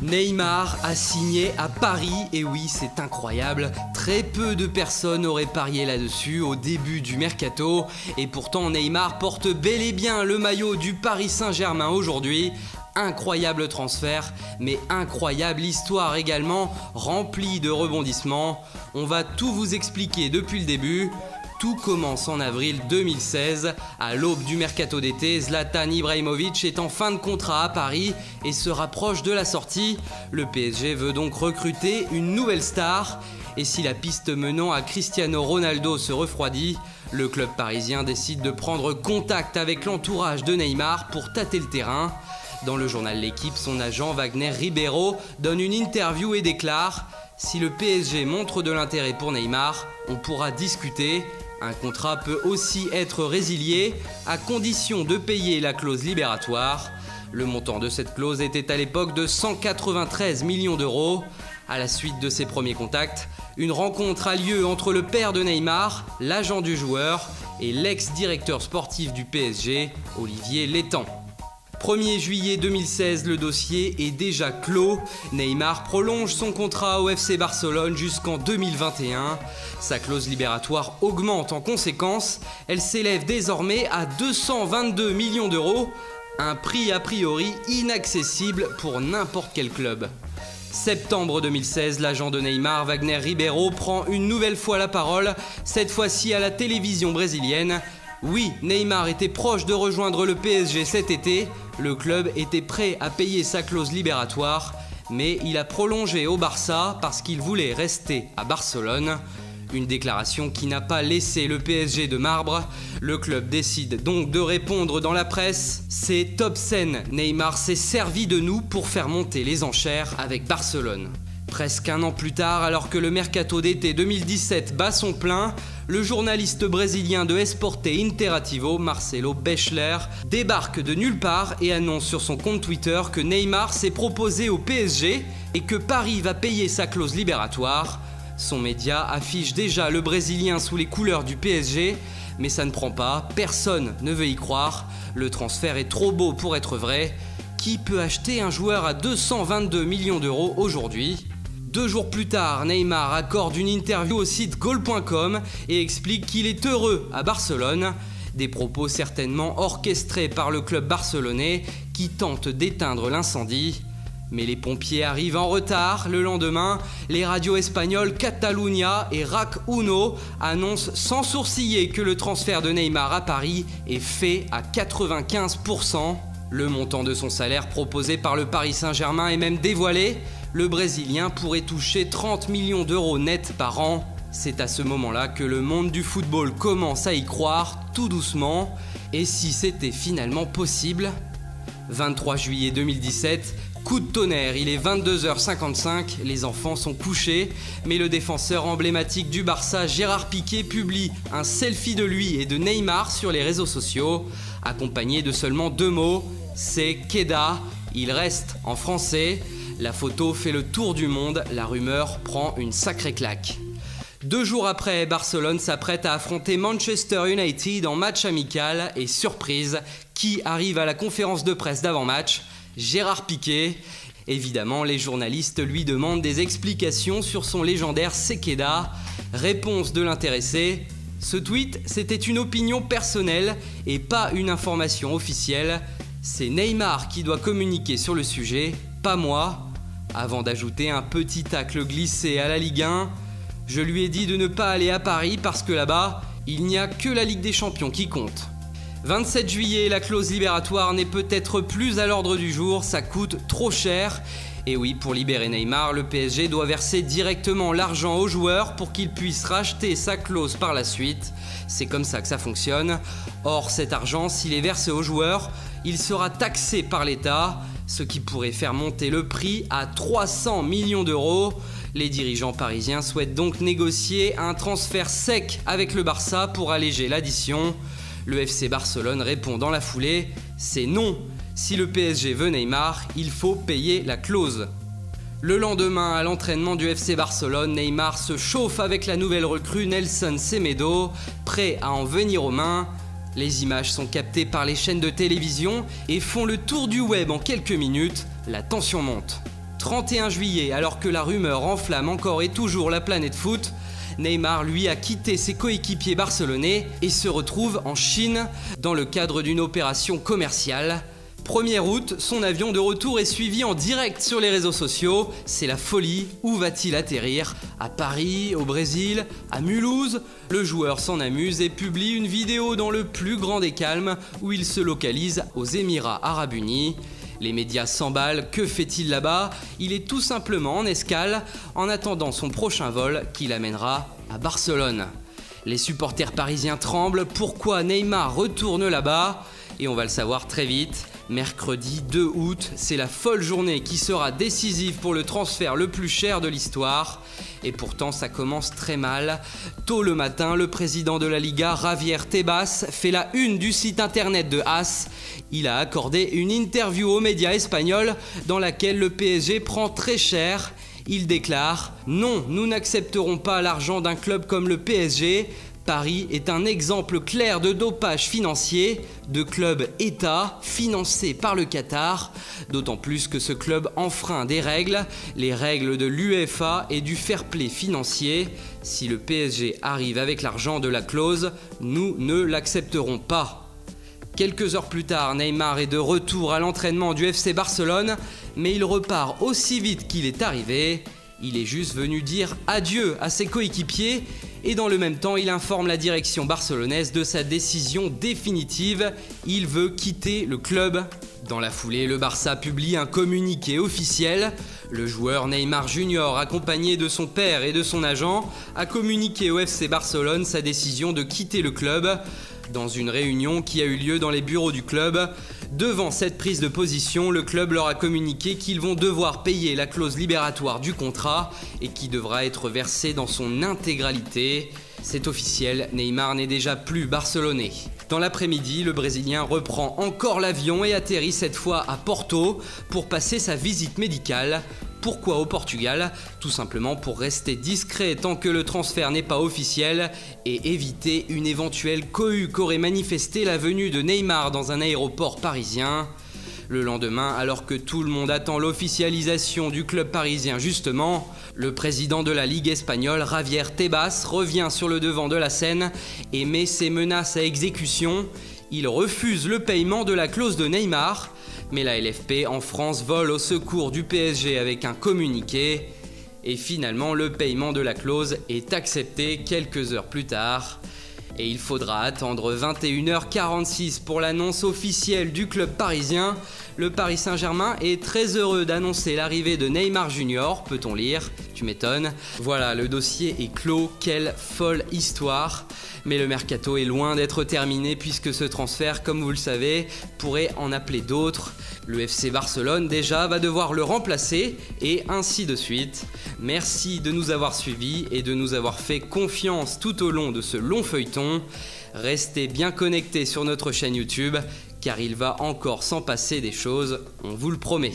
Neymar a signé à Paris, et oui, c'est incroyable. Très peu de personnes auraient parié là-dessus au début du mercato, et pourtant Neymar porte bel et bien le maillot du Paris Saint-Germain aujourd'hui. Incroyable transfert, mais incroyable histoire également, remplie de rebondissements. On va tout vous expliquer depuis le début. Tout commence en avril 2016. À l'aube du mercato d'été, Zlatan Ibrahimović est en fin de contrat à Paris et se rapproche de la sortie. Le PSG veut donc recruter une nouvelle star. Et si la piste menant à Cristiano Ronaldo se refroidit, le club parisien décide de prendre contact avec l'entourage de Neymar pour tâter le terrain. Dans le journal L'Équipe, son agent Wagner Ribeiro donne une interview et déclare « Si le PSG montre de l'intérêt pour Neymar, on pourra discuter. Un contrat peut aussi être résilié à condition de payer la clause libératoire. » Le montant de cette clause était à l'époque de 193 millions d'euros. À la suite de ses premiers contacts, une rencontre a lieu entre le père de Neymar, l'agent du joueur, et l'ex-directeur sportif du PSG, Olivier Létang. 1er juillet 2016, le dossier est déjà clos. Neymar prolonge son contrat au FC Barcelone jusqu'en 2021. Sa clause libératoire augmente en conséquence. Elle s'élève désormais à 222 millions d'euros. Un prix a priori inaccessible pour n'importe quel club. Septembre 2016, l'agent de Neymar, Wagner Ribeiro, prend une nouvelle fois la parole, cette fois-ci à la télévision brésilienne. Oui, Neymar était proche de rejoindre le PSG cet été. Le club était prêt à payer sa clause libératoire, mais il a prolongé au Barça parce qu'il voulait rester à Barcelone. Une déclaration qui n'a pas laissé le PSG de marbre. Le club décide donc de répondre dans la presse. C'est obscène, Neymar s'est servi de nous pour faire monter les enchères avec Barcelone. Presque un an plus tard, alors que le mercato d'été 2017 bat son plein, le journaliste brésilien de Esporte Interativo, Marcelo Bechler, débarque de nulle part et annonce sur son compte Twitter que Neymar s'est proposé au PSG et que Paris va payer sa clause libératoire. Son média affiche déjà le Brésilien sous les couleurs du PSG, mais ça ne prend pas, personne ne veut y croire. Le transfert est trop beau pour être vrai. Qui peut acheter un joueur à 222 millions d'euros aujourd'hui ? 2 jours plus tard, Neymar accorde une interview au site goal.com et explique qu'il est heureux à Barcelone. Des propos certainement orchestrés par le club barcelonais qui tente d'éteindre l'incendie. Mais les pompiers arrivent en retard. Le lendemain, les radios espagnoles Catalunya et RAC 1 annoncent sans sourciller que le transfert de Neymar à Paris est fait à 95%. Le montant de son salaire proposé par le Paris Saint-Germain est même dévoilé. Le Brésilien pourrait toucher 30 millions d'euros net par an. C'est à ce moment-là que le monde du football commence à y croire, tout doucement. Et si c'était finalement possible ? 23 juillet 2017, coup de tonnerre, il est 22h55, les enfants sont couchés, mais le défenseur emblématique du Barça, Gérard Piqué, publie un selfie de lui et de Neymar sur les réseaux sociaux, accompagné de seulement 2 mots, c'est Queda, il reste en français. La photo fait le tour du monde, la rumeur prend une sacrée claque. 2 jours après, Barcelone s'apprête à affronter Manchester United en match amical et surprise, qui arrive à la conférence de presse d'avant-match ? Gérard Piqué. Évidemment, les journalistes lui demandent des explications sur son légendaire Sekeda. Réponse de l'intéressé. Ce tweet, c'était une opinion personnelle et pas une information officielle. C'est Neymar qui doit communiquer sur le sujet, pas moi. Avant d'ajouter un petit tacle glissé à la Ligue 1, je lui ai dit de ne pas aller à Paris parce que là-bas, il n'y a que la Ligue des Champions qui compte. 27 juillet, la clause libératoire n'est peut-être plus à l'ordre du jour, ça coûte trop cher. Et oui, pour libérer Neymar, le PSG doit verser directement l'argent au joueur pour qu'il puisse racheter sa clause par la suite. C'est comme ça que ça fonctionne. Or, cet argent, s'il est versé au joueur, il sera taxé par l'État, ce qui pourrait faire monter le prix à 300 millions d'euros. Les dirigeants parisiens souhaitent donc négocier un transfert sec avec le Barça pour alléger l'addition. Le FC Barcelone répond dans la foulée, c'est non. Si le PSG veut Neymar, il faut payer la clause. Le lendemain, à l'entraînement du FC Barcelone, Neymar se chauffe avec la nouvelle recrue Nelson Semedo, prêt à en venir aux mains. Les images sont captées par les chaînes de télévision et font le tour du web en quelques minutes. La tension monte. 31 juillet, alors que la rumeur enflamme encore et toujours la planète foot, Neymar, lui, a quitté ses coéquipiers barcelonais et se retrouve en Chine dans le cadre d'une opération commerciale. 1er août, son avion de retour est suivi en direct sur les réseaux sociaux. C'est la folie. Où va-t-il atterrir? À Paris, au Brésil, à Mulhouse? Le joueur s'en amuse et publie une vidéo dans le plus grand des calmes où il se localise aux Émirats Arabes Unis. Les médias s'emballent, que fait-il là-bas? Il est tout simplement en escale en attendant son prochain vol qui l'amènera à Barcelone. Les supporters parisiens tremblent, pourquoi Neymar retourne là-bas? Et on va le savoir très vite. Mercredi 2 août, c'est la folle journée qui sera décisive pour le transfert le plus cher de l'histoire. Et pourtant, ça commence très mal. Tôt le matin, le président de la Liga, Javier Tebas, fait la une du site internet de AS. Il a accordé une interview aux médias espagnols dans laquelle le PSG prend très cher. Il déclare « Non, nous n'accepterons pas l'argent d'un club comme le PSG. Paris est un exemple clair de dopage financier, de club État financé par le Qatar, d'autant plus que ce club enfreint des règles, les règles de l'UEFA et du fair play financier. Si le PSG arrive avec l'argent de la clause, nous ne l'accepterons pas. » Quelques heures plus tard, Neymar est de retour à l'entraînement du FC Barcelone, mais il repart aussi vite qu'il est arrivé. Il est juste venu dire adieu à ses coéquipiers et dans le même temps, il informe la direction barcelonaise de sa décision définitive. Il veut quitter le club. Dans la foulée, le Barça publie un communiqué officiel. Le joueur Neymar Junior, accompagné de son père et de son agent, a communiqué au FC Barcelone sa décision de quitter le club. Dans une réunion qui a eu lieu dans les bureaux du club, devant cette prise de position, le club leur a communiqué qu'ils vont devoir payer la clause libératoire du contrat et qui devra être versée dans son intégralité. C'est officiel, Neymar n'est déjà plus barcelonais. Dans l'après-midi, le Brésilien reprend encore l'avion et atterrit cette fois à Porto pour passer sa visite médicale. Pourquoi au Portugal? Tout simplement pour rester discret tant que le transfert n'est pas officiel et éviter une éventuelle cohue qu'aurait manifesté la venue de Neymar dans un aéroport parisien. Le lendemain, alors que tout le monde attend l'officialisation du club parisien justement, le président de la Ligue espagnole, Javier Tebas, revient sur le devant de la scène et met ses menaces à exécution. Il refuse le paiement de la clause de Neymar. Mais la LFP en France vole au secours du PSG avec un communiqué. Et finalement, le paiement de la clause est accepté quelques heures plus tard. Et il faudra attendre 21h46 pour l'annonce officielle du club parisien. Le Paris Saint-Germain est très heureux d'annoncer l'arrivée de Neymar Junior, peut-on lire, tu m'étonnes. Voilà, le dossier est clos, quelle folle histoire. Mais le mercato est loin d'être terminé puisque ce transfert, comme vous le savez, pourrait en appeler d'autres. Le FC Barcelone déjà va devoir le remplacer et ainsi de suite. Merci de nous avoir suivis et de nous avoir fait confiance tout au long de ce long feuilleton. Restez bien connectés sur notre chaîne YouTube car il va encore s'en passer des choses, on vous le promet.